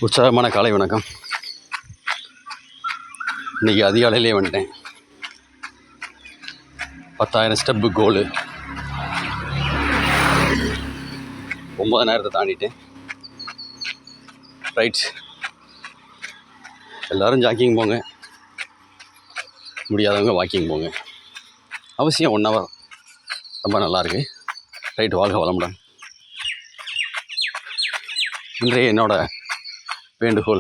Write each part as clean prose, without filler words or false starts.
உற்சாகமான காலை வணக்கம். இன்றைக்கி அதிகாலையிலே வந்துட்டேன். 10,000 ஸ்டெப்பு கோலு 9,000 தாண்டிட்டேன். ரைட், எல்லோரும் ஜாக்கிங் போங்க, முடியாதவங்க வாக்கிங் போங்க. அவசியம் 1 ஹவர் ரொம்ப நல்லாயிருக்கு. ரைட், வாழ்க வளமுடன். இன்றைய என்னோட வேண்டுகோள்,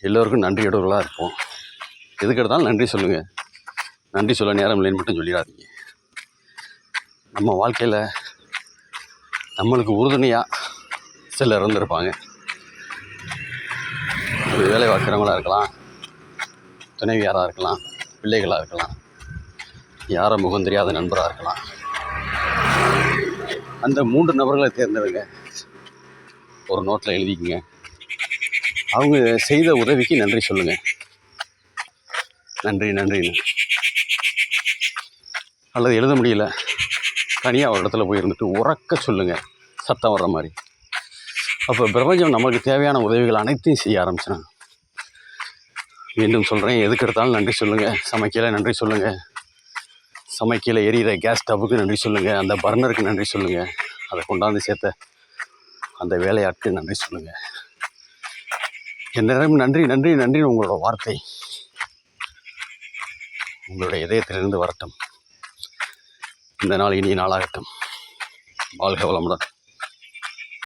எல்லோருக்கும் நன்றியுடையவர்களாக இருப்போம். எதுக்கு எடுத்தாலும் நன்றி சொல்லுங்கள். நன்றி சொல்ல நேரம் இல்லைன்னு மட்டும் சொல்லிடாதீங்க. நம்ம வாழ்க்கையில் நம்மளுக்கு உறுதுணையாக சிலர் இருந்திருப்பாங்க. ஒரு வேலை பார்க்குறவங்களாக இருக்கலாம், துணைவியாராக இருக்கலாம், பிள்ளைகளாக இருக்கலாம், யாரை முகம் தெரியாத நண்பராக இருக்கலாம். அந்த 3 நபர்களை தேர்ந்தெடுங்க, ஒரு நோட்டில் எழுதிக்குங்க. அவங்க செய்த உதவிக்கு நன்றி சொல்லுங்கள். நன்றின்னு. அல்லது எழுத முடியல, தனியாக ஒரு இடத்துல போய் இருந்துட்டு உறக்க சொல்லுங்கள், சத்தம் வர்ற மாதிரி. அப்போ பிரபஞ்சம் நமக்கு தேவையான உதவிகள் அனைத்தையும் செய்ய ஆரம்பிச்சிடும். மீண்டும் சொல்கிறேன், எதுக்கு எடுத்தாலும் நன்றி சொல்லுங்கள். சமைக்கல நன்றி சொல்லுங்கள். சமைக்கல எரியிற கேஸ் ஸ்டவ்வுக்கு நன்றி சொல்லுங்கள். அந்த பர்னருக்கு நன்றி சொல்லுங்கள். அதை கொண்டாந்து சேர்த்த அந்த வேலையாட்க்கு நன்றி சொல்லுங்கள். என் நேரம் நன்றின்னு உங்களோட வார்த்தை உங்களுடைய இதயத்திலிருந்து வரட்டும். இந்த நாள் இனிய நாளாகட்டும். வாழ்க வளமுடன்.